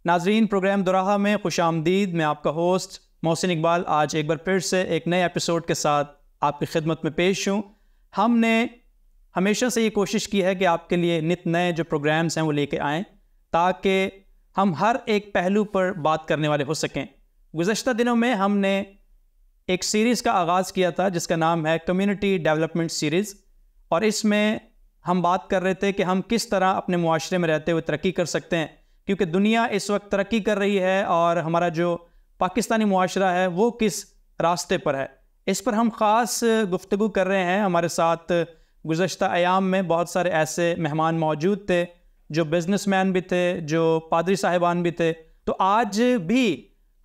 नाजरीन, प्रोग्राम दुराहा में खुश आमदीद। मैं आपका होस्ट मोहसिन इकबाल आज एक बार फिर से एक नए एपिसोड के साथ आपकी खिदमत में पेश हूँ। हमने हमेशा से ये कोशिश की है कि आपके लिए नित नए जो प्रोग्राम्स हैं वो लेके आएँ ताकि हम हर एक पहलू पर बात करने वाले हो सकें। गुज़श्ता दिनों में हमने एक सीरीज़ का आगाज़ किया था जिसका नाम है कम्युनिटी डेवलपमेंट सीरीज़, और इसमें हम बात कर रहे थे कि हम किस तरह अपने मुआशरे में रहते हुए तरक्की कर सकते हैं, क्योंकि दुनिया इस वक्त तरक्की कर रही है और हमारा जो पाकिस्तानी मुआशरा है वो किस रास्ते पर है, इस पर हम ख़ास गुफ्तगू कर रहे हैं। हमारे साथ गुज़श्ता अयाम में बहुत सारे ऐसे मेहमान मौजूद थे जो बिज़नेसमैन भी थे, जो पादरी साहिबान भी थे। तो आज भी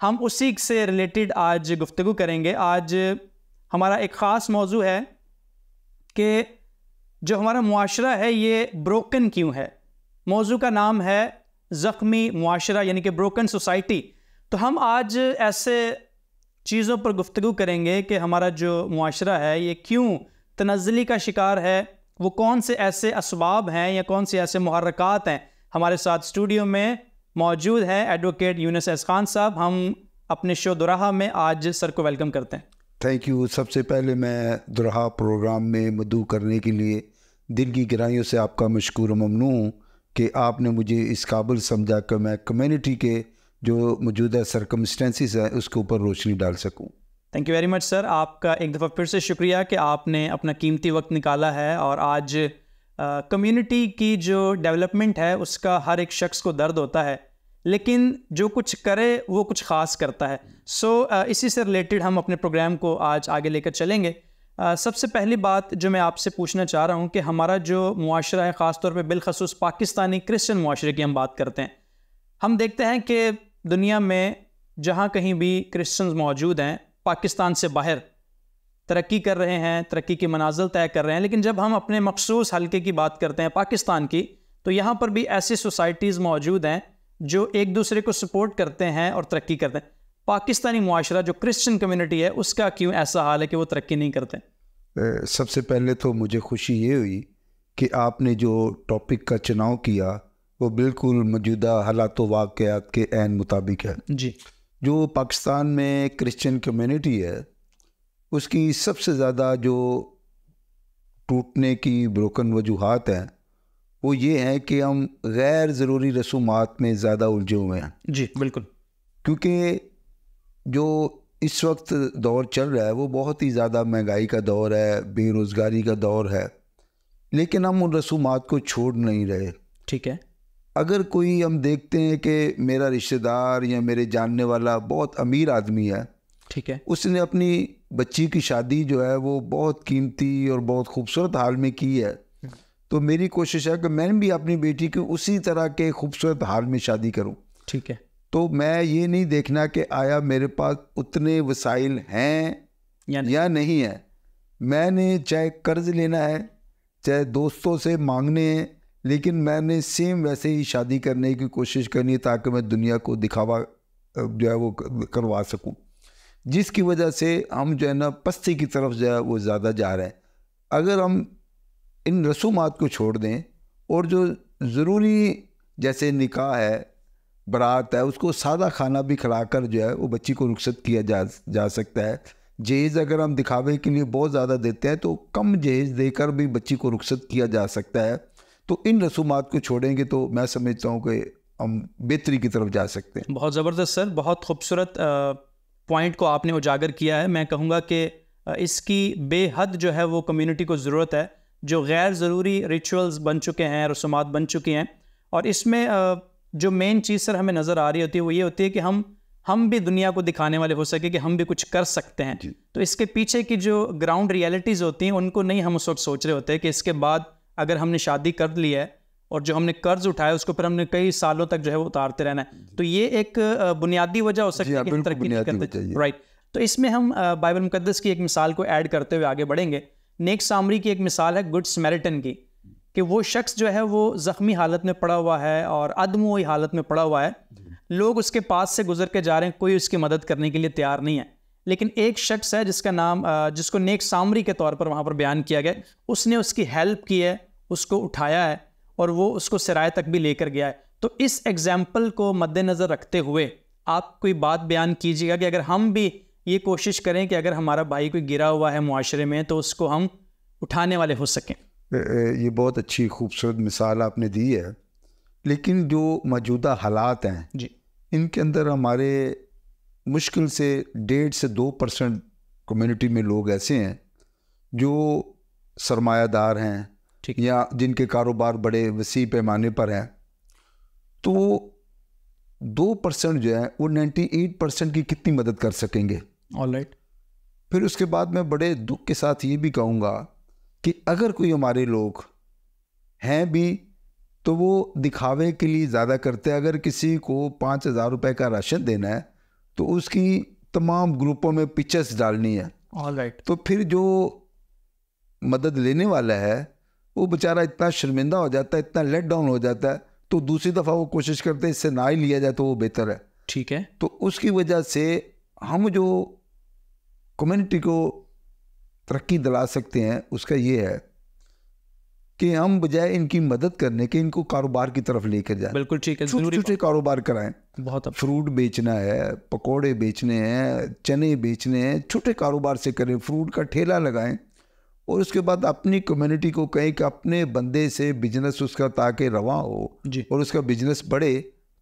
हम उसी से रिलेटेड आज गुफ्तगू करेंगे। आज हमारा एक ख़ास मौजू है कि जो हमारा मुआशरा है ये ब्रोकन क्यों है। मौजू का नाम है ज़ख्मी मुआशरा, यानी कि ब्रोकन सोसाइटी। तो हम आज ऐसे चीज़ों पर गुफ्तगू करेंगे कि हमारा जो मुआशरा है ये क्यों तनज़्ज़ुली का शिकार है, वो कौन से ऐसे असबाब हैं या कौन से ऐसे मुहर्रकात हैं। हमारे साथ स्टूडियो में मौजूद है एडवोकेट यूनुस एस खान साहब। हम अपने शो दुराहा में आज सर को वेलकम करते हैं। Thank you. सबसे पहले मैं दुराहा प्रोग्राम में मदऊ करने के लिए दिल की गहराइयों से आपका मशकूर ममनू हूँ कि आपने मुझे इस काबिल समझा कि मैं कम्युनिटी के जो मौजूदा सरकमस्टेंसेस हैं उसके ऊपर रोशनी डाल सकूँ। Thank you very much sir. आपका एक दफ़ा फिर से शुक्रिया कि आपने अपना कीमती वक्त निकाला है और आज कम्युनिटी की जो डेवलपमेंट है उसका हर एक शख्स को दर्द होता है, लेकिन जो कुछ करे वो कुछ ख़ास करता है। इसी से रिलेटेड हम अपने प्रोग्राम को आज आगे लेकर चलेंगे। सबसे पहली बात जो मैं आपसे पूछना चाह रहा हूँ कि हमारा जो मुआशरा है, ख़ास तौर पे बिलखसूस पाकिस्तानी क्रिश्चियन मुआशरे की हम बात करते हैं, हम देखते हैं कि दुनिया में जहाँ कहीं भी क्रिश्चियंस मौजूद हैं पाकिस्तान से बाहर तरक्की कर रहे हैं, तरक्की की मनाजिल तय कर रहे हैं। लेकिन जब हम अपने मखसूस हल्के की बात करते हैं पाकिस्तान की, तो यहाँ पर भी ऐसी सोसाइटीज़ मौजूद हैं जो एक दूसरे को सपोर्ट करते हैं और तरक्की करते हैं। पाकिस्तानी मुआशरा जो क्रिश्चियन कम्युनिटी है उसका क्यों ऐसा हाल है कि वो तरक्की नहीं करते? सबसे पहले तो मुझे खुशी ये हुई कि आपने जो टॉपिक का चुनाव किया वो बिल्कुल मौजूदा हालात वाक़यात के ऐन मुताबिक है जी। जो पाकिस्तान में क्रिश्चियन कम्युनिटी है उसकी सबसे ज़्यादा जो टूटने की ब्रोकन वजूहात हैं वो ये है कि हम गैर ज़रूरी रसूमात में ज़्यादा उलझे हुए हैं। जी बिल्कुल। क्योंकि जो इस वक्त दौर चल रहा है वो बहुत ही ज़्यादा महंगाई का दौर है, बेरोज़गारी का दौर है, लेकिन हम उन रसूमात को छोड़ नहीं रहे। ठीक है। अगर कोई हम देखते हैं कि मेरा रिश्तेदार या मेरे जानने वाला बहुत अमीर आदमी है, ठीक है, उसने अपनी बच्ची की शादी जो है वो बहुत कीमती और बहुत खूबसूरत हाल में की है, तो मेरी कोशिश है कि मैं भी अपनी बेटी की उसी तरह के खूबसूरत हाल में शादी करूं। ठीक है। तो मैं ये नहीं देखना कि आया मेरे पास उतने वसाइल हैं या नहीं है। मैंने चाहे कर्ज लेना है चाहे दोस्तों से मांगने हैं, लेकिन मैंने सेम वैसे ही शादी करने की कोशिश करनी है ताकि मैं दुनिया को दिखावा जो है वो करवा सकूं, जिसकी वजह से हम जो है ना पस्ती की तरफ जो है वो ज़्यादा जा रहे हैं। अगर हम इन रसूमात को छोड़ दें और जो ज़रूरी जैसे निकाह है, बारात है, उसको सादा खाना भी खिलाकर जो है वो बच्ची को रुखसत किया जा सकता है। जहेज़ अगर हम दिखावे के लिए बहुत ज़्यादा देते हैं तो कम जहेज़ देकर भी बच्ची को रुखसत किया जा सकता है। तो इन रसूमात को छोड़ेंगे तो मैं समझता हूँ कि हम बेहतरी की तरफ जा सकते हैं। बहुत ज़बरदस्त सर, बहुत खूबसूरत पॉइंट को आपने उजागर किया है। मैं कहूँगा कि इसकी बेहद जो है वो कम्युनिटी को ज़रूरत है। जो गैर ज़रूरी रिचुअल्स बन चुके हैं, रसूमात बन चुकी हैं, और इसमें जो मेन चीज़ सर हमें नज़र आ रही होती है वो ये होती है कि हम भी दुनिया को दिखाने वाले हो सके कि हम भी कुछ कर सकते हैं। तो इसके पीछे की जो ग्राउंड रियलिटीज़ होती हैं उनको नहीं हम उस वक्त सोच रहे होते कि इसके बाद अगर हमने शादी कर ली है और जो हमने कर्ज उठाया उसको फिर हमने कई सालों तक जो है वो उतारते रहना है। तो ये एक बुनियादी वजह हो सकती है कि हम तरक्की नहीं करते। राइट। तो इसमें हम बाइबल मुकद्दस की एक मिसाल को ऐड करते हुए आगे बढ़ेंगे। नेक सामरी की एक मिसाल है गुड समैरिटन की, कि वो शख्स जो है वो ज़ख्मी हालत में पड़ा हुआ है और अदमुई हालत में पड़ा हुआ है। लोग उसके पास से गुजर के जा रहे हैं, कोई उसकी मदद करने के लिए तैयार नहीं है। लेकिन एक शख्स है जिसका नाम जिसको नेक सामरी के तौर पर वहाँ पर बयान किया गया, उसने उसकी हेल्प की है, उसको उठाया है और वो उसको सराय तक भी लेकर गया है। तो इस एग्जाम्पल को मद्देनज़र रखते हुए आप कोई बात बयान कीजिएगा कि अगर हम भी ये कोशिश करें कि अगर हमारा भाई कोई गिरा हुआ है मुआशरे में तो उसको हम उठाने वाले हो सकें। ये बहुत अच्छी खूबसूरत मिसाल आपने दी है, लेकिन जो मौजूदा हालात हैं जी, इनके अंदर हमारे मुश्किल से 1.5 से 2% कम्युनिटी में लोग ऐसे हैं जो सरमायादार हैं या जिनके कारोबार बड़े वसी पैमाने पर हैं। तो 2% जो है वो 98% की कितनी मदद कर सकेंगे। ऑलराइट। फिर उसके बाद मैं बड़े दुख के साथ ये भी कहूँगा कि अगर कोई हमारे लोग हैं भी तो वो दिखावे के लिए ज़्यादा करते हैं। अगर किसी को 5,000 रुपये का राशन देना है तो उसकी तमाम ग्रुपों में पिक्चर्स डालनी है। ऑलराइट। तो फिर जो मदद लेने वाला है वो बेचारा इतना शर्मिंदा हो जाता है, इतना लेट डाउन हो जाता है, तो दूसरी दफ़ा वो कोशिश करते हैं इससे ना ही लिया जाए तो वो बेहतर है। ठीक है। तो उसकी वजह से हम जो कम्युनिटी को तरक्की दिला सकते हैं उसका ये है कि हम बजाय इनकी मदद करने के इनको कारोबार की तरफ लेकर जाएं। बिल्कुल ठीक है, छोटे कारोबार कराएं। बहुत फ्रूट बेचना है, पकोड़े बेचने हैं, चने बेचने हैं, छोटे कारोबार से करें, फ्रूट का ठेला लगाएं और उसके बाद अपनी कम्युनिटी को कहें कि अपने बंदे से बिजनेस उसका ताकि रवा हो जी। और उसका बिजनेस बढ़े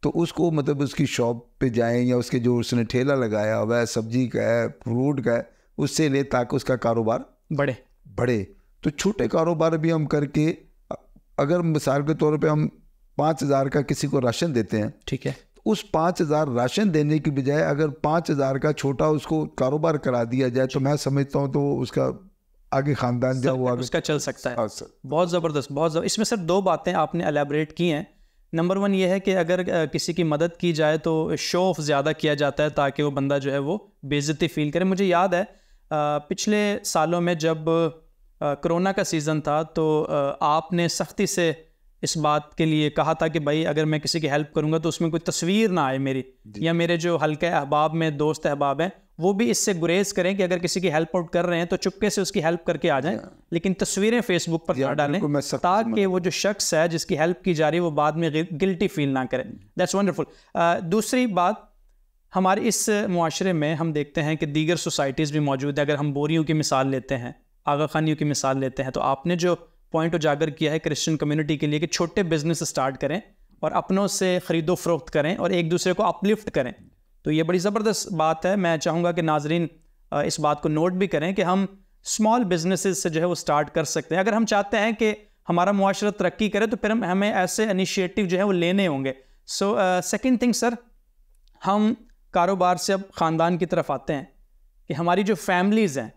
तो उसको मतलब उसकी शॉप पे जाएं या उसके जो उसने ठेला लगाया हुआ है सब्जी का है, फ्रूट का है, उससे ले ताकि उसका कारोबार बढ़े। तो छोटे कारोबार भी हम करके अगर मिसाल के तौर पे हम 5,000 का किसी को राशन देते हैं, ठीक है, तो उस 5,000 राशन देने की बजाय अगर 5,000 का छोटा उसको कारोबार करा दिया जाए तो मैं समझता हूँ तो उसका आगे खानदान जो वो उसका चल सकता है। बहुत ज़बरदस्त, बहुत ज़बरदस्त। इसमें सर 2 बातें आपने एलैबोरेट की हैं। नंबर 1 ये है कि अगर किसी की मदद की जाए तो शो ऑफ ज़्यादा किया जाता है ताकि वो बंदा जो है वो बेइज्जती फील करे। मुझे याद है पिछले सालों में जब कोरोना का सीज़न था तो आपने सख्ती से इस बात के लिए कहा था कि भाई अगर मैं किसी की हेल्प करूंगा तो उसमें कोई तस्वीर ना आए मेरी, या मेरे जो हल्के अहबाब में दोस्त अहबाब हैं वो भी इससे गुरेज करें कि अगर किसी की हेल्प आउट कर रहे हैं तो चुपके से उसकी हेल्प करके आ जाएं, लेकिन तस्वीरें फेसबुक पर ना डालें ताकि वो जो शख्स है जिसकी हेल्प की जा रही है वो बाद में गिल्टी फील ना करे। That's wonderful. दूसरी बात, हमारे इस मुआशरे में हम देखते हैं कि दीगर सोसाइटीज़ भी मौजूद है। अगर हम बोरियों की मिसाल लेते हैं, आगा खानियों की मिसाल लेते हैं, तो आपने जो पॉइंट उजागर किया है क्रिश्चियन कम्युनिटी के लिए कि छोटे बिजनेस स्टार्ट करें और अपनों से ख़रीदो फरोख्त करें और एक दूसरे को अपलिफ्ट करें, तो ये बड़ी ज़बरदस्त बात है। मैं चाहूँगा कि नाजरीन इस बात को नोट भी करें कि हम स्मॉल बिजनेसेस से जो है वो स्टार्ट कर सकते हैं। अगर हम चाहते हैं कि हमारा मुआशरा तरक्की करे तो फिर हमें ऐसे इनिशिएटिव जो है वो लेने होंगे। सो सेकेंड थिंग सर, हम कारोबार से अब ख़ानदान की तरफ आते हैं कि हमारी जो फैमिलीज़ हैं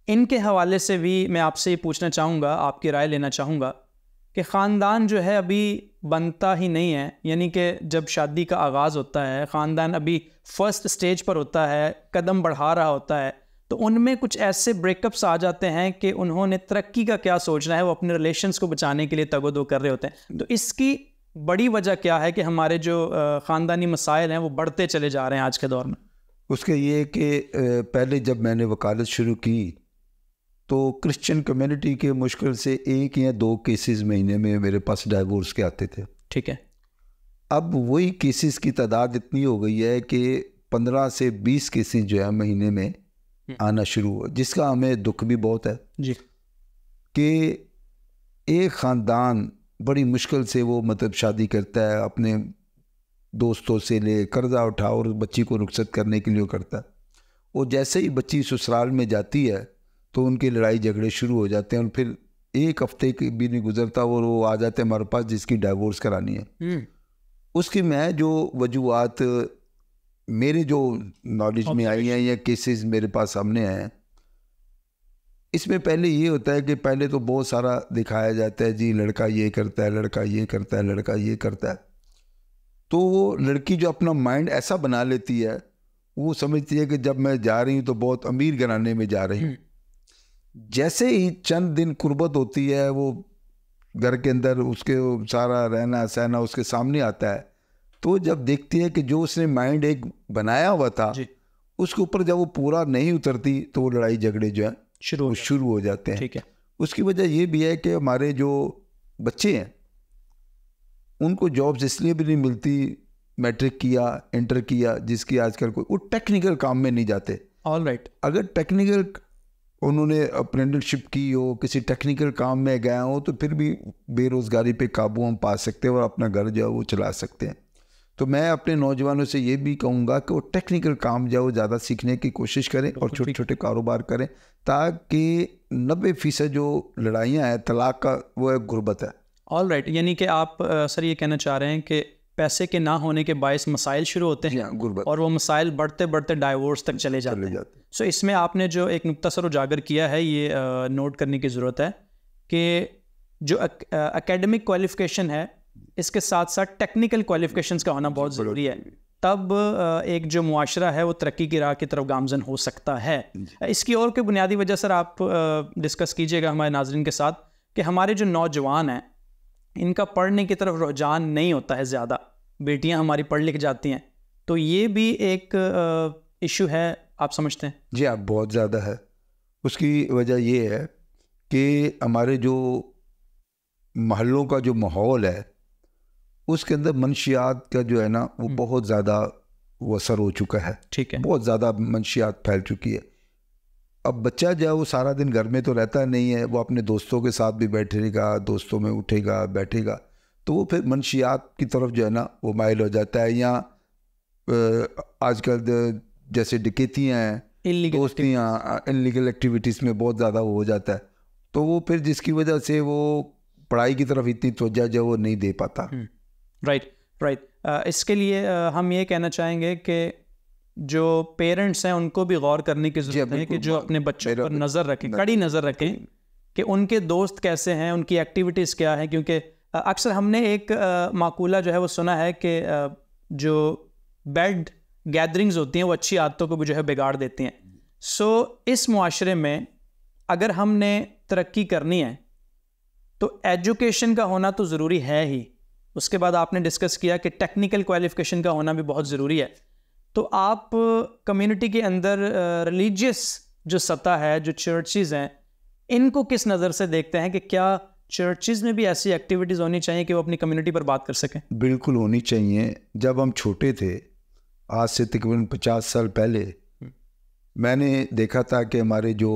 इनके हवाले से भी मैं आपसे ये पूछना चाहूँगा, आपकी राय लेना चाहूँगा कि ख़ानदान जो है अभी बनता ही नहीं है। यानी कि जब शादी का आगाज़ होता है ख़ानदान अभी फर्स्ट स्टेज पर होता है, कदम बढ़ा रहा होता है, तो उनमें कुछ ऐसे ब्रेकअप्स आ जाते हैं कि उन्होंने तरक्की का क्या सोचना है, वो अपने रिलेशंस को बचाने के लिए तगोदो कर रहे होते हैं। तो इसकी बड़ी वजह क्या है कि हमारे जो ख़ानदानी मसाइल हैं वो बढ़ते चले जा रहे हैं आज के दौर में? उसके ये कि पहले जब मैंने वकालत शुरू की तो क्रिश्चियन कम्युनिटी के मुश्किल से 1 या 2 केसेस महीने में मेरे पास डाइवोर्स के आते थे। ठीक है। अब वही केसेस की तादाद इतनी हो गई है कि 15 से 20 केसेस जो है महीने में आना शुरू हुआ, जिसका हमें दुख भी बहुत है जी कि एक ख़ानदान बड़ी मुश्किल से वो मतलब शादी करता है, अपने दोस्तों से ले कर्जा उठा और बच्ची को रुखसत करने के लिए करता है, और जैसे ही बच्ची ससुराल में जाती है तो उनकी लड़ाई झगड़े शुरू हो जाते हैं और फिर 1 हफ्ते की भी नहीं गुजरता और वो आ जाते हैं हमारे पास जिसकी डाइवोर्स करानी है। उसकी मैं जो वजूहत मेरे जो नॉलेज में आई हैं या केसेस मेरे पास सामने आए, इसमें पहले ये होता है कि पहले तो बहुत सारा दिखाया जाता है, जी लड़का ये करता है, लड़का ये करता है, लड़का ये करता है, तो वो लड़की जो अपना माइंड ऐसा बना लेती है, वो समझती है कि जब मैं जा रही हूँ तो बहुत अमीर घराने में जा रही हूँ। जैसे ही चंद दिन कुर्बत होती है, वो घर के अंदर उसके सारा रहना सहना उसके सामने आता है, तो जब देखती है कि जो उसने माइंड एक बनाया हुआ था उसके ऊपर जब वो पूरा नहीं उतरती तो वो लड़ाई झगड़े जो है शुरू हो जाते हैं। ठीक है। उसकी वजह ये भी है कि हमारे जो बच्चे हैं उनको जॉब्स इसलिए भी नहीं मिलती, मैट्रिक किया, इंटर किया, जिसकी आजकल कोई, वो टेक्निकल काम में नहीं जाते। ऑल राइट, अगर टेक्निकल उन्होंने अप्रेंटिसशिप की हो, किसी टेक्निकल काम में गया हो, तो फिर भी बेरोज़गारी पे काबू हम पा सकते हैं और अपना घर जो है वो चला सकते हैं। तो मैं अपने नौजवानों से ये भी कहूँगा कि वो टेक्निकल काम जो है वो ज़्यादा सीखने की कोशिश करें और छोटे छोटे कारोबार करें, ताकि 90% जो लड़ाइयाँ हैं तलाक का, वो है गुर्बत है। ऑल राइट, यानी कि आप सर ये कहना चाह रहे हैं कि पैसे के ना होने के बायस मसाइल शुरू होते हैं गुर्बत, और वो मसाइल बढ़ते बढ़ते डाइवोर्स तक चले जाते हैं। सो इसमें आपने जो एक नुक्ता सर उजागर किया है, ये नोट करने की ज़रूरत है कि जो एकेडमिक क्वालिफिकेशन है, इसके साथ साथ टेक्निकल क्वालिफिकेशंस का होना बहुत ज़रूरी है। तब एक जो मुआशरा है वो तरक्की की राह की तरफ गामजन हो सकता है। इसकी और कोई बुनियादी वजह सर आप डिस्कस कीजिएगा हमारे नाज़रीन के साथ कि हमारे जो नौजवान हैं इनका पढ़ने की तरफ रुझान नहीं होता है ज़्यादा, बेटियां हमारी पढ़ लिख जाती हैं, तो ये भी एक इशू है, आप समझते हैं? जी आप, बहुत ज़्यादा है। उसकी वजह ये है कि हमारे जो महलों का जो माहौल है उसके अंदर मनशियात का जो है ना वो बहुत ज़्यादा वो असर हो चुका है। ठीक है, बहुत ज़्यादा मनशियात फैल चुकी है। अब बच्चा जो है वो सारा दिन घर में तो रहता नहीं है, वो अपने दोस्तों के साथ भी बैठेगा, दोस्तों में उठेगा बैठेगा, तो वो फिर मनशियात की तरफ जो है ना वो माइल हो जाता है। या आजकल जैसे डकैतियाँ हैं, दोस्तियाँ, इनलीगल एक्टिविटीज़ में बहुत ज़्यादा वो हो जाता है, तो वो फिर जिसकी वजह से वो पढ़ाई की तरफ इतनी तवज्जो जो वो नहीं दे पाता। राइट। इसके लिए हम ये कहना चाहेंगे कि जो पेरेंट्स हैं उनको भी गौर करने की ज़रूरत है कि जो अपने बच्चों पर नज़र रखें, कड़ी नज़र रखें कि उनके दोस्त कैसे हैं, उनकी एक्टिविटीज़ क्या हैं। क्योंकि अक्सर हमने एक माकूला जो है वो सुना है कि जो बैड गैदरिंग्स होती हैं वो अच्छी आदतों को भी जो है बिगाड़ देती हैं। सो इस मुआशरे में अगर हमने तरक्की करनी है तो एजुकेशन का होना तो ज़रूरी है ही, उसके बाद आपने डिस्कस किया कि टेक्निकल क्वालिफिकेशन का होना भी बहुत ज़रूरी है। तो आप कम्युनिटी के अंदर रिलीजियस जो सतह है, जो चर्चेज़ हैं, इनको किस नज़र से देखते हैं कि क्या चर्चेज़ में भी ऐसी एक्टिविटीज़ होनी चाहिए कि वो अपनी कम्युनिटी पर बात कर सकें? बिल्कुल होनी चाहिए। जब हम छोटे थे, आज से तकरीबन 50 साल पहले, मैंने देखा था कि हमारे जो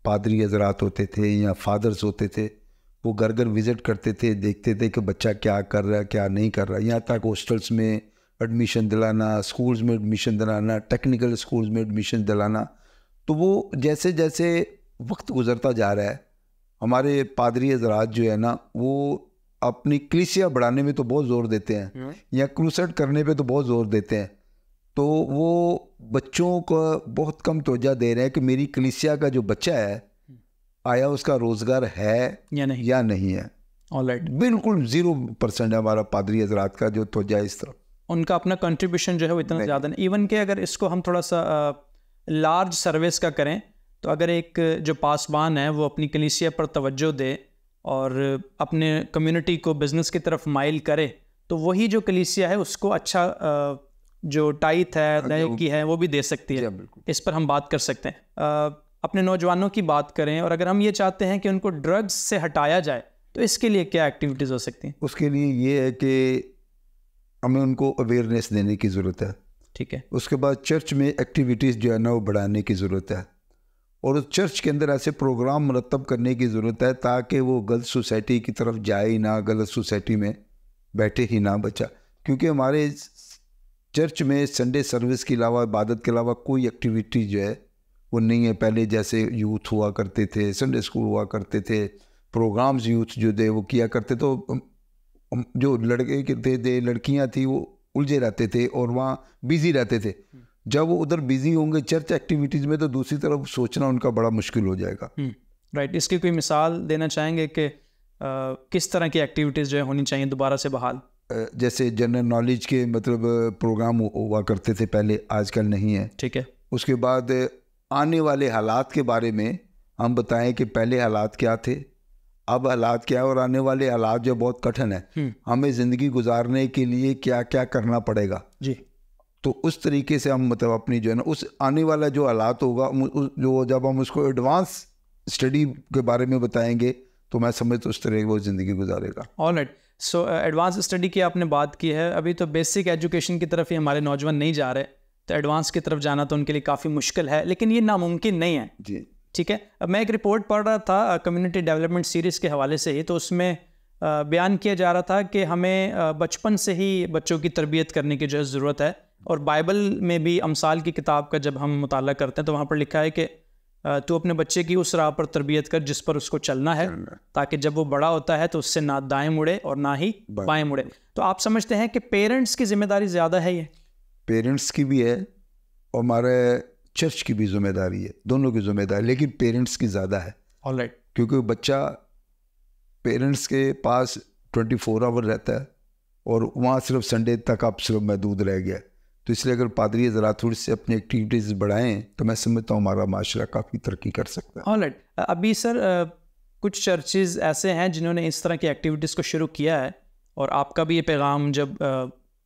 पादरी हजरात होते थे या फादर्स होते थे, वो घर घर विज़िट करते थे, देखते थे कि बच्चा क्या कर रहा है क्या नहीं कर रहा है। यहाँ तक हॉस्टल्स में एडमिशन दिलाना, स्कूल्स में एडमिशन दिलाना, टेक्निकल स्कूल्स में एडमिशन दिलाना। तो वो जैसे जैसे वक्त गुजरता जा रहा है, हमारे पादरी हजरात जो है ना वो अपनी कलीसिया बढ़ाने में तो बहुत ज़ोर देते हैं या क्रूसेड करने पे तो बहुत ज़ोर देते हैं, तो वो बच्चों को बहुत कम तवज्जो दे रहे हैं कि मेरी कलीसिया का जो बच्चा है आया उसका रोज़गार है या नहीं है। ऑलराइट, बिल्कुल 0% है हमारा पादरी हजरात का जो तवज्जो है इस तरफ। उनका अपना कंट्रीब्यूशन जो है वो इतना ज़्यादा नहीं। इवन कि अगर इसको हम थोड़ा सा लार्ज सर्विस का करें, तो अगर एक जो पासबान है वो अपनी कलीसिया पर तवज्जो दे और अपने कम्युनिटी को बिज़नेस की तरफ माइल करे, तो वही जो कलीसिया है उसको अच्छा जो टाइथ है, दहेज की है, वो भी दे सकती है। इस पर हम बात कर सकते हैं। अपने नौजवानों की बात करें, और अगर हम ये चाहते हैं कि उनको ड्रग्स से हटाया जाए, तो इसके लिए क्या एक्टिविटीज़ हो सकती हैं? उसके लिए ये है कि हमें उनको अवेयरनेस देने की ज़रूरत है। ठीक है। उसके बाद चर्च में एक्टिविटीज़ जो है ना वो बढ़ाने की ज़रूरत है, और उस चर्च के अंदर ऐसे प्रोग्राम मुरतब करने की ज़रूरत है ताकि वो गलत सोसाइटी की तरफ जाए ही ना, गलत सोसाइटी में बैठे ही ना बच्चा। क्योंकि हमारे चर्च में संडे सर्विस के अलावा, इबादत के अलावा कोई एक्टिविटी जो है वो नहीं है। पहले जैसे यूथ हुआ करते थे, संडे स्कूल हुआ करते थे, प्रोग्राम्स यूथ जो थे वो किया करते, तो जो लड़के थे लड़कियां थी वो उलझे रहते थे और वहाँ बिजी रहते थे। जब वो उधर बिजी होंगे चर्च एक्टिविटीज़ में, तो दूसरी तरफ सोचना उनका बड़ा मुश्किल हो जाएगा। राइट। इसकी कोई मिसाल देना चाहेंगे कि किस तरह की एक्टिविटीज़ जो है होनी चाहिए दोबारा से बहाल? जैसे जनरल नॉलेज के मतलब प्रोग्राम हुआ करते थे पहले, आजकल नहीं है। ठीक है। उसके बाद आने वाले हालात के बारे में हम बताएं कि पहले हालात क्या थे, अब हालात क्या है, और आने वाले हालात जो बहुत कठिन है, हमें ज़िंदगी गुजारने के लिए क्या क्या करना पड़ेगा जी। तो उस तरीके से हम मतलब अपनी जो है ना उस आने वाला जो हालात होगा, जो जब हम उसको एडवांस स्टडी के बारे में बताएंगे, तो मैं समझता उस तरह वो ज़िंदगी गुजारेगा। ऑलराइट सो एडवांस स्टडी की आपने बात की है, अभी तो बेसिक एजुकेशन की तरफ ही हमारे नौजवान नहीं जा रहे, तो एडवांस की तरफ जाना तो उनके लिए काफ़ी मुश्किल है, लेकिन ये नामुमकिन नहीं है जी। ठीक है। अब मैं एक रिपोर्ट पढ़ रहा था कम्युनिटी डेवलपमेंट सीरीज़ के हवाले से ही, तो उसमें बयान किया जा रहा था कि हमें बचपन से ही बच्चों की तरबियत करने की जो है ज़रूरत है। और बाइबल में भी अमसाल की किताब का जब हम मुताला करते हैं तो वहाँ पर लिखा है कि तू अपने बच्चे की उस राह पर तरबियत कर जिस पर उसको चलना है, ताकि जब वो बड़ा होता है तो उससे ना दाएं मुड़े और ना ही बाएं मुड़े। तो आप समझते हैं कि पेरेंट्स की जिम्मेदारी ज़्यादा है? ये पेरेंट्स की भी है और हमारे चर्च की भी जिम्मेदारी है, दोनों की जिम्मेदारी, लेकिन पेरेंट्स की ज़्यादा है। ऑलराइट। क्योंकि बच्चा पेरेंट्स के पास 24 आवर रहता है और वहाँ सिर्फ संडे तक आप सिर्फ महदूद रह गया। तो इसलिए अगर पादरी ज़रा थोड़ी सी अपनी एक्टिविटीज़ बढ़ाएं तो मैं समझता हूँ हमारा माशरा काफ़ी तरक्की कर सकता है। ऑलराइट। अभी सर कुछ चर्चेज़ ऐसे हैं जिन्होंने इस तरह की एक्टिविटीज़ को शुरू किया है, और आपका भी ये पैगाम जब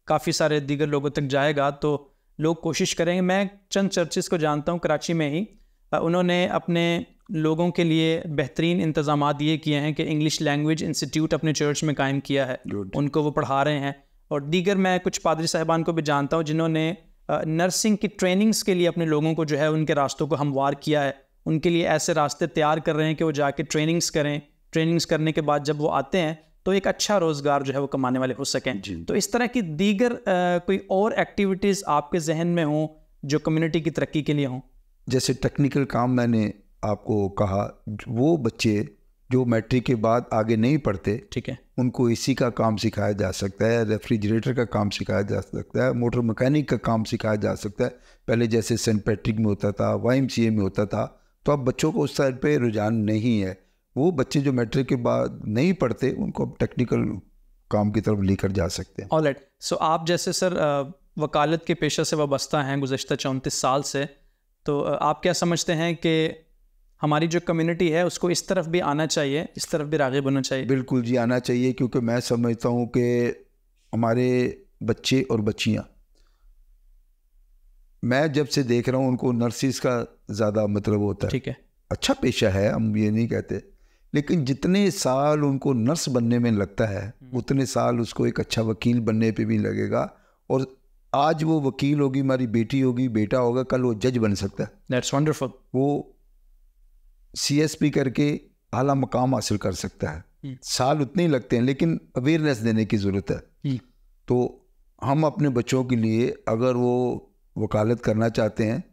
काफ़ी सारे दीगर लोगों तक जाएगा तो लोग कोशिश करेंगे। मैं चंद चर्चेज़ को जानता हूँ कराची में ही, उन्होंने अपने लोगों के लिए बेहतरीन इंतज़ामात ये किए हैं कि इंग्लिश लैंग्वेज इंस्टीट्यूट अपने चर्च में कायम किया है, उनको वो पढ़ा रहे हैं। और दीगर मैं कुछ पादरी साहिबान को भी जानता हूँ जिन्होंने नर्सिंग की ट्रेनिंग्स के लिए अपने लोगों को जो है उनके रास्तों को हमवार किया है, उनके लिए ऐसे रास्ते तैयार कर रहे हैं कि वो जाके ट्रेनिंग्स करें, ट्रेनिंग्स करने के बाद जब वो आते हैं तो एक अच्छा रोज़गार जो है वो कमाने वाले हो सकें। तो इस तरह की दीगर कोई और एक्टिविटीज़ आपके जहन में हों जो कम्युनिटी की तरक्की के लिए हों? जैसे टेक्निकल काम मैंने आपको कहा, वो बच्चे जो मैट्रिक के बाद आगे नहीं पढ़ते, ठीक है, उनको एसी का काम सिखाया जा सकता है, रेफ्रिजरेटर का काम सिखाया जा सकता है, मोटर मैकेनिक का काम सिखाया जा सकता है। पहले जैसे सेंट पैट्रिक में होता था, YMCA में होता था, तो अब बच्चों को उस साइड पे रुझान नहीं है। वो बच्चे जो मैट्रिक के बाद नहीं पढ़ते उनको अब टेक्निकल काम की तरफ लेकर जा सकते हैं। ऑलराइट। सो आप जैसे सर वकालत के पेशा से वाबस्ता हैं गुज़श्ता 34 साल से, तो आप क्या समझते हैं कि हमारी जो कम्युनिटी है उसको इस तरफ भी आना चाहिए, इस तरफ भी राग़िब होना चाहिए? बिल्कुल जी, आना चाहिए, क्योंकि मैं समझता हूँ कि हमारे बच्चे और बच्चियाँ, मैं जब से देख रहा हूँ उनको नर्सिस का ज़्यादा मतलब होता है। ठीक है, अच्छा पेशा है, हम ये नहीं कहते, लेकिन जितने साल उनको नर्स बनने में लगता है उतने साल उसको एक अच्छा वकील बनने पे भी लगेगा। और आज वो वकील होगी, हमारी बेटी होगी, बेटा होगा, कल वो जज बन सकता है। That's wonderful. वो CSP करके आला मकाम हासिल कर सकता है। साल उतने ही लगते हैं, लेकिन अवेयरनेस देने की ज़रूरत है। तो हम अपने बच्चों के लिए अगर वो वकालत करना चाहते हैं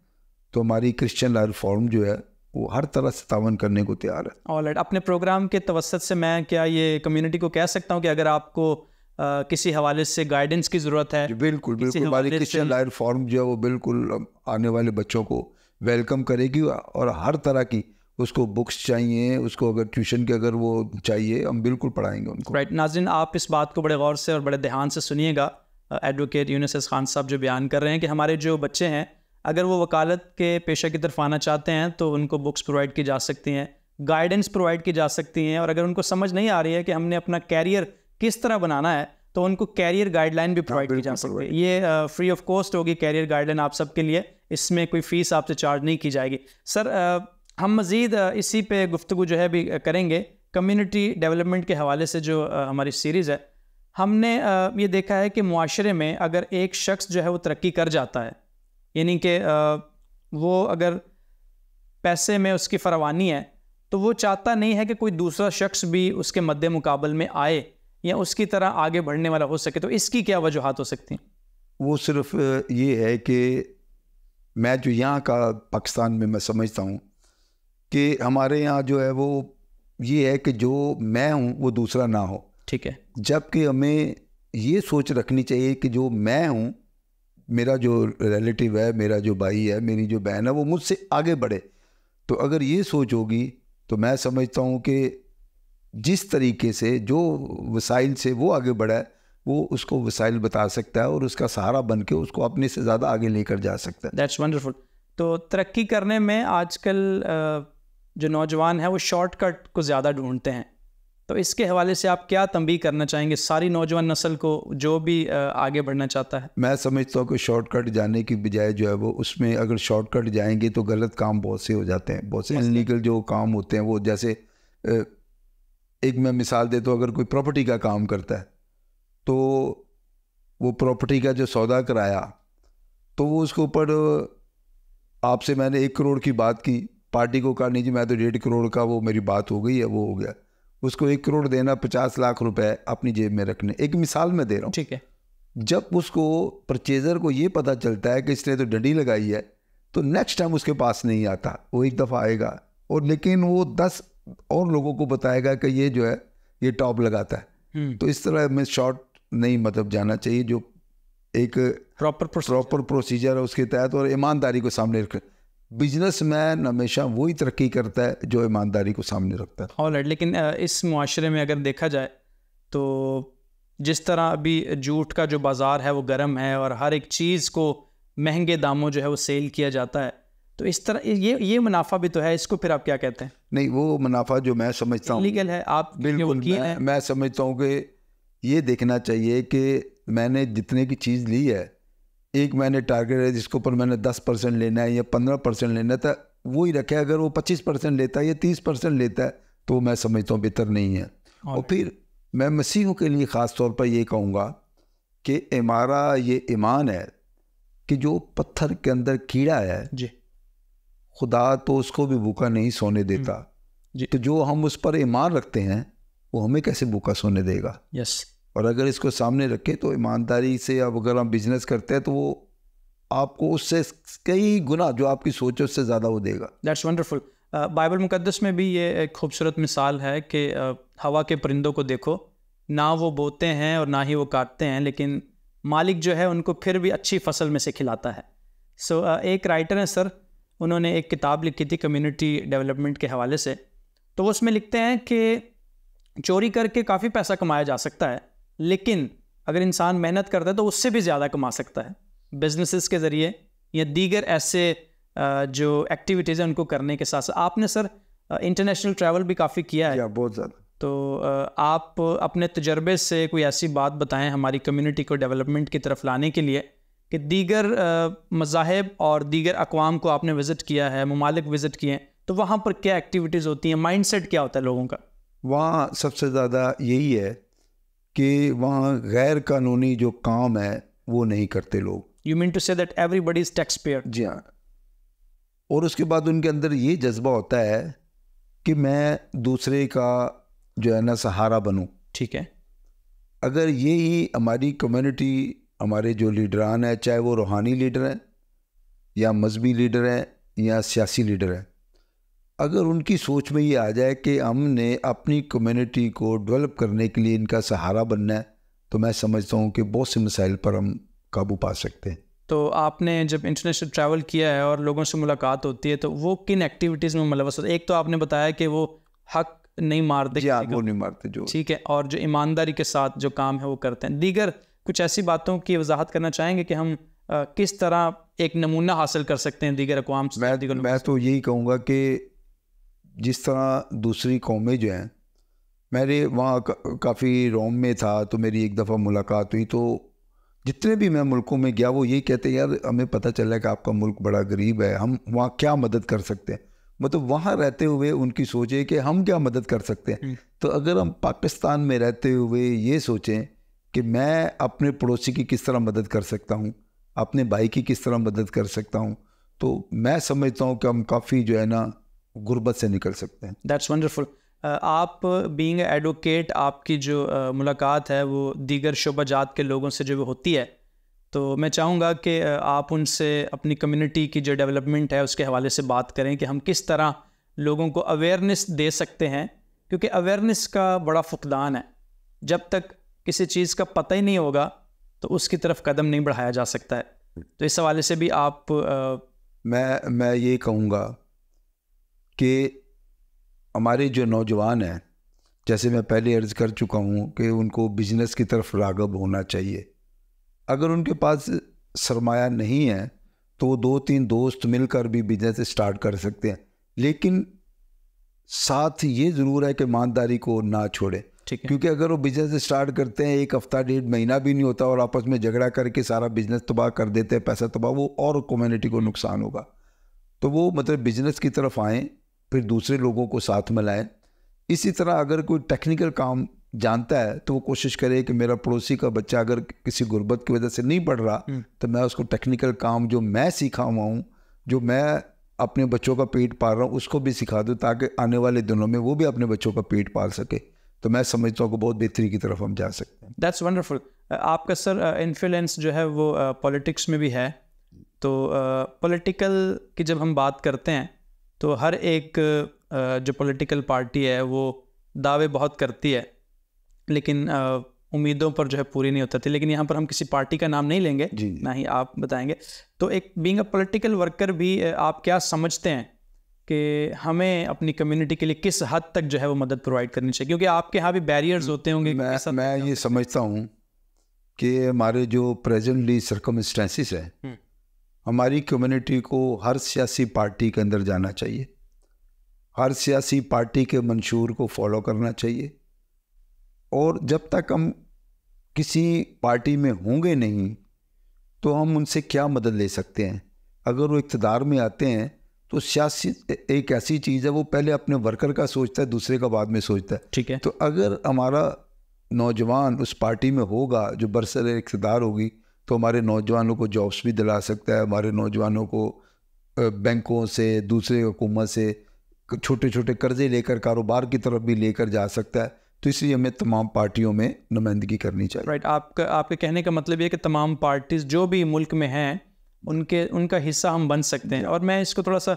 तो हमारी क्रिश्चियन लॉ रिफॉर्म जो है वो हर तरह से तावन करने को तैयार है। ऑलराइट। अपने प्रोग्राम के तवसत से मैं क्या ये कम्युनिटी को कह सकता हूँ कि अगर आपको किसी हवाले से गाइडेंस की ज़रूरत है? बिल्कुल बिल्कुल, हमारी क्रिश्चियन लॉ रिफॉर्म जो है वो बिल्कुल आने वाले बच्चों को वेलकम करेगी, और हर तरह की उसको बुक्स चाहिए, उसको अगर ट्यूशन के अगर वो चाहिए, हम बिल्कुल पढ़ाएंगे उनको। राइट। नाज़रीन, आप इस बात को बड़े गौर से और बड़े ध्यान से सुनिएगा। एडवोकेट यूनुस एस खान साहब जो बयान कर रहे हैं कि हमारे जो बच्चे हैं अगर वो वकालत के पेशा की तरफ आना चाहते हैं तो उनको बुक्स प्रोवाइड की जा सकती हैं, गाइडेंस प्रोवाइड की जा सकती हैं, और अगर उनको समझ नहीं आ रही है कि हमने अपना कैरियर किस तरह बनाना है तो उनको कैरियर गाइडलाइन भी प्रोवाइड की जा सकती है। ये फ्री ऑफ कॉस्ट होगी कैरियर गाइडलाइन आप सबके लिए, इसमें कोई फ़ीस आपसे चार्ज नहीं की जाएगी। सर हम मज़ीद इसी पे गुफ्तगू जो है भी करेंगे। कम्युनिटी डेवलपमेंट के हवाले से जो हमारी सीरीज़ है, हमने ये देखा है कि मुआशरे में अगर एक शख्स जो है वो तरक्की कर जाता है, यानी कि वो अगर पैसे में उसकी फरावानी है तो वो चाहता नहीं है कि कोई दूसरा शख्स भी उसके मद्दे मुकाबल में आए या उसकी तरह आगे बढ़ने वाला हो सके। तो इसकी क्या वजूहात हो सकती हैं? वो सिर्फ ये है कि मैं जो यहाँ का पाकिस्तान में मैं समझता हूँ कि हमारे यहाँ जो है वो ये है कि जो मैं हूँ वो दूसरा ना हो। ठीक है। जबकि हमें ये सोच रखनी चाहिए कि जो मैं हूँ, मेरा जो रिलेटिव है, मेरा जो भाई है, मेरी जो बहन है, वो मुझसे आगे बढ़े। तो अगर ये सोच होगी तो मैं समझता हूँ कि जिस तरीके से जो वसाइल से वो आगे बढ़ा है वो उसको वसाइल बता सकता है और उसका सहारा बन के उसको अपने से ज़्यादा आगे लेकर जा सकता है। That's wonderful. तो तरक्की करने में आजकल जो नौजवान है वो शॉर्टकट को ज़्यादा ढूंढते हैं, तो इसके हवाले से आप क्या तंबीह करना चाहेंगे सारी नौजवान नस्ल को जो भी आगे बढ़ना चाहता है? मैं समझता हूँ कि शॉर्टकट जाने की बजाय जो है वो उसमें अगर शॉर्टकट जाएंगे तो गलत काम बहुत से हो जाते हैं, बहुत से इनलीगल जो काम होते हैं वो, जैसे एक मैं मिसाल देता हूँ, अगर कोई प्रॉपर्टी का काम करता है तो वो प्रॉपर्टी का जो सौदा कराया तो वो उसके ऊपर आपसे मैंने 1 करोड़ की बात की, पार्टी को कहा नहीं जी मैं तो 1.5 करोड़ का, वो मेरी बात हो गई है, वो हो गया। उसको 1 करोड़ देना, 50 लाख रुपए अपनी जेब में रखने, एक मिसाल में दे रहा हूँ। ठीक है। जब उसको परचेजर को ये पता चलता है कि इसने तो डंडी लगाई है, तो नेक्स्ट टाइम उसके पास नहीं आता, वो एक दफ़ा आएगा और लेकिन वो 10 और लोगों को बताएगा कि ये जो है ये टॉप लगाता है। तो इस तरह में शॉर्ट नहीं मतलब जाना चाहिए, जो एक प्रॉपर प्रोसीजर है उसके तहत, और ईमानदारी को सामने रखें। बिजनेसमैन हमेशा वही तरक्की करता है जो ईमानदारी को सामने रखता है। ऑलराइट, लेकिन इस मुआशरे में अगर देखा जाए तो जिस तरह अभी जूट का जो बाज़ार है वो गर्म है और हर एक चीज़ को महंगे दामों जो है वो सेल किया जाता है, तो इस तरह ये मुनाफा भी तो है, इसको फिर आप क्या कहते हैं? नहीं, वो मुनाफा जो मैं समझता हूँ लीगल है, आप बिल्कुल मैं समझता हूँ कि ये देखना चाहिए कि मैंने जितने की चीज़ ली है, एक मैंने टारगेट है जिसके ऊपर मैंने 10% लेना है या 15% लेना था, वो ही रखे। अगर वो 25% लेता है या 30% लेता है तो मैं समझता हूँ बेहतर नहीं है। और फिर मैं मसीहों के लिए ख़ास तौर पर ये कहूँगा कि हमारा ये ईमान है कि जो पत्थर के अंदर कीड़ा है जी, खुदा तो उसको भी भूखा नहीं सोने देता जी। तो जो हम उस पर ईमान रखते हैं वो हमें कैसे भूखा सोने देगा? यस। और अगर इसको सामने रखें तो ईमानदारी से अब अगर हम बिजनेस करते हैं तो वो आपको उससे कई गुना जो आपकी सोच है उससे ज़्यादा वो देगा। That's wonderful. बाइबल मुकद्दस में भी ये एक खूबसूरत मिसाल है कि हवा के परिंदों को देखो, ना वो बोते हैं और ना ही वो काटते हैं, लेकिन मालिक जो है उनको फिर भी अच्छी फसल में से खिलाता है। सो एक राइटर हैं सर, उन्होंने एक किताब लिखी थी कम्युनिटी डेवलपमेंट के हवाले से, तो वो उसमें लिखते हैं कि चोरी करके काफ़ी पैसा कमाया जा सकता है, लेकिन अगर इंसान मेहनत करता है तो उससे भी ज़्यादा कमा सकता है बिजनेसेस के ज़रिए या दीगर ऐसे जो एक्टिविटीज़ हैं उनको करने के साथ। आपने सर इंटरनेशनल ट्रैवल भी काफ़ी किया है, बहुत ज़्यादा, तो आप अपने तजर्बे से कोई ऐसी बात बताएं हमारी कम्युनिटी को डेवलपमेंट की तरफ लाने के लिए कि दीगर मज़ाहिब और दीगर अक़वाम को आपने विज़िट किया है, ममालिक विज़िट किए हैं, तो वहाँ पर क्या एक्टिविटीज़ होती हैं, माइंडसेट क्या होता है लोगों का? वहाँ सबसे ज़्यादा यही है कि वहाँ गैर कानूनी जो काम है वो नहीं करते लोग। You mean to say that everybody is taxpayer? जी हाँ। और उसके बाद उनके अंदर ये जज्बा होता है कि मैं दूसरे का जो है ना सहारा बनूं। ठीक है। अगर ये ही हमारी कम्युनिटी, हमारे जो लीडरान है, चाहे वो रूहानी लीडर हैं या मजहबी लीडर हैं या सियासी लीडर हैं, अगर उनकी सोच में ये आ जाए कि हमने अपनी कम्युनिटी को डेवलप करने के लिए इनका सहारा बनना है, तो मैं समझता हूँ कि बहुत से मसाइल पर हम काबू पा सकते हैं। तो आपने जब इंटरनेशनल ट्रैवल किया है और लोगों से मुलाकात होती है तो वो किन एक्टिविटीज़ में मुलव्वस होते हैं? एक तो आपने बताया कि वो हक नहीं मारते, वो नहीं मारते जो, ठीक है, और जो ईमानदारी के साथ जो काम है वो करते हैं। दीगर कुछ ऐसी बातों की वजाहत करना चाहेंगे कि हम किस तरह एक नमूना हासिल कर सकते हैं दीगर अक़वाम से? मैं तो यही कहूँगा कि जिस तरह दूसरी कौमें जो हैं, मेरे वहाँ काफ़ी रोम में था तो मेरी एक दफ़ा मुलाकात हुई, तो जितने भी मैं मुल्कों में गया वो यही कहते हैं यार हमें पता चला कि आपका मुल्क बड़ा गरीब है, हम वहाँ क्या मदद कर सकते हैं। मतलब वहाँ रहते हुए उनकी सोच है कि हम क्या मदद कर सकते हैं। तो अगर हम पाकिस्तान में रहते हुए ये सोचें कि मैं अपने पड़ोसी की किस तरह मदद कर सकता हूँ, अपने भाई की किस तरह मदद कर सकता हूँ, तो मैं समझता हूँ कि हम काफ़ी जो है ना गुर्बत से निकल सकते हैं। That's wonderful. आप बीइंग एडवोकेट, आपकी जो मुलाकात है वो दीगर शोबाजात के लोगों से जो होती है, तो मैं चाहूँगा कि आप उनसे अपनी कम्युनिटी की जो डेवलपमेंट है उसके हवाले से बात करें कि हम किस तरह लोगों को अवेयरनेस दे सकते हैं, क्योंकि अवेयरनेस का बड़ा फुकदान है। जब तक किसी चीज़ का पता ही नहीं होगा तो उसकी तरफ कदम नहीं बढ़ाया जा सकता है। तो इस हवाले से भी आप मैं ये कहूँगा कि हमारे जो नौजवान हैं, जैसे मैं पहले अर्ज़ कर चुका हूँ कि उनको बिजनेस की तरफ राग़ब होना चाहिए। अगर उनके पास सरमाया नहीं है तो वो 2-3 दोस्त मिलकर भी बिजनेस स्टार्ट कर सकते हैं, लेकिन साथ ये ज़रूर है कि ईमानदारी को ना छोड़े। क्योंकि अगर वो बिजनेस स्टार्ट करते हैं, 1 हफ्ता 1.5 महीना भी नहीं होता और आपस में झगड़ा करके सारा बिजनेस तबाह कर देते हैं, पैसा तबाह, वो और कम्युनिटी को नुकसान होगा। तो वो मतलब बिजनेस की तरफ आएँ, फिर दूसरे लोगों को साथ में लाएं। इसी तरह अगर कोई टेक्निकल काम जानता है तो वो कोशिश करे कि मेरा पड़ोसी का बच्चा अगर किसी गुर्बत की वजह से नहीं पढ़ रहा तो मैं उसको टेक्निकल काम जो मैं सीखा हुआ हूँ, जो मैं अपने बच्चों का पेट पाल रहा हूँ, उसको भी सिखा दूँ ताकि आने वाले दिनों में वो भी अपने बच्चों का पेट पाल सके। तो मैं समझता हूँ कि बहुत बेहतरी की तरफ हम जा सकते हैं। That's wonderful. आपका सर इन्फ्लुएंस जो है वो पॉलिटिक्स में भी है, तो पॉलिटिकल की जब हम बात करते हैं तो हर एक जो पॉलिटिकल पार्टी है वो दावे बहुत करती है, लेकिन उम्मीदों पर जो है पूरी नहीं उतरती। लेकिन यहाँ पर हम किसी पार्टी का नाम नहीं लेंगे, ना ही आप बताएंगे। तो एक बीइंग अ पॉलिटिकल वर्कर भी आप क्या समझते हैं कि हमें अपनी कम्युनिटी के लिए किस हद तक जो है वो मदद प्रोवाइड करनी चाहिए, क्योंकि आपके यहाँ भी बैरियर्स होते होंगे? मैं ये समझता हूँ कि हमारे जो प्रेजेंटली सर्कमस्टेंसेस है, हमारी कम्युनिटी को हर सियासी पार्टी के अंदर जाना चाहिए, हर सियासी पार्टी के मंशूर को फॉलो करना चाहिए, और जब तक हम किसी पार्टी में होंगे नहीं तो हम उनसे क्या मदद ले सकते हैं। अगर वो इक़्तिदार में आते हैं तो सियासी एक ऐसी चीज़ है, वो पहले अपने वर्कर का सोचता है, दूसरे का बाद में सोचता है। ठीक है। तो अगर हमारा नौजवान उस पार्टी में होगा जो बरसर इक़्तिदार होगी तो हमारे नौजवानों को जॉब्स भी दिला सकता है, हमारे नौजवानों को बैंकों से, दूसरे हुकूमत से छोटे छोटे कर्जे लेकर कारोबार की तरफ भी लेकर जा सकता है। तो इसलिए हमें तमाम पार्टियों में नुमाइंदगी करनी चाहिए। राइट। आपके कहने का मतलब ये कि तमाम पार्टीज जो भी मुल्क में हैं उनका हिस्सा हम बन सकते हैं। और मैं इसको थोड़ा सा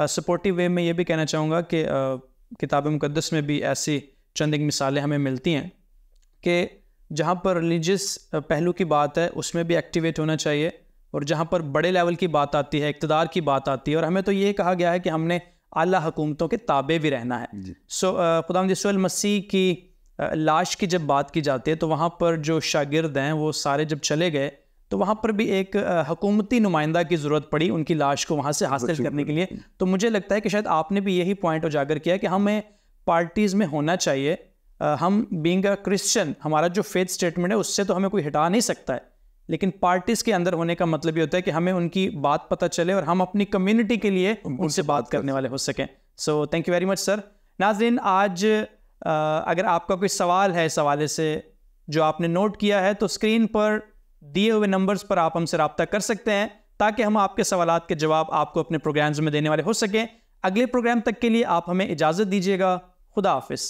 सपोर्टिव वे में ये भी कहना चाहूँगा कि किताब मुक़द्दस में भी ऐसी चंद एक मिसालें हमें मिलती हैं कि जहाँ पर रिलीजियस पहलू की बात है उसमें भी एक्टिवेट होना चाहिए, और जहाँ पर बड़े लेवल की बात आती है, इक़्तिदार की बात आती है, और हमें तो ये कहा गया है कि हमने आला हुकूमतों के ताबे भी रहना है। सो खुदावंद यीशु मसीह की लाश की जब बात की जाती है तो वहाँ पर जो शागिर्द हैं वो सारे जब चले गए तो वहाँ पर भी एक हुकूमती नुमाइंदा की ज़रूरत पड़ी उनकी लाश को वहाँ से हासिल करने के लिए। तो मुझे लगता है कि शायद आपने भी यही पॉइंट उजागर किया कि हमें पार्टीज़ में होना चाहिए। हम बीइंग अ क्रिश्चियन, हमारा जो फेथ स्टेटमेंट है उससे तो हमें कोई हटा नहीं सकता है, लेकिन पार्टीज़ के अंदर होने का मतलब ये होता है कि हमें उनकी बात पता चले और हम अपनी कम्युनिटी के लिए उनसे बात करने वाले हो सकें। So thank you very much sir. नाज़रीन, आज अगर आपका कोई सवाल है इस हवाले से जो आपने नोट किया है तो स्क्रीन पर दिए हुए नंबर्स पर आप हमसे रब्ता कर सकते हैं ताकि हम आपके सवालात के जवाब आपको अपने प्रोग्राम्स में देने वाले हो सकें। अगले प्रोग्राम तक के लिए आप हमें इजाज़त दीजिएगा। खुदा हाफिज़।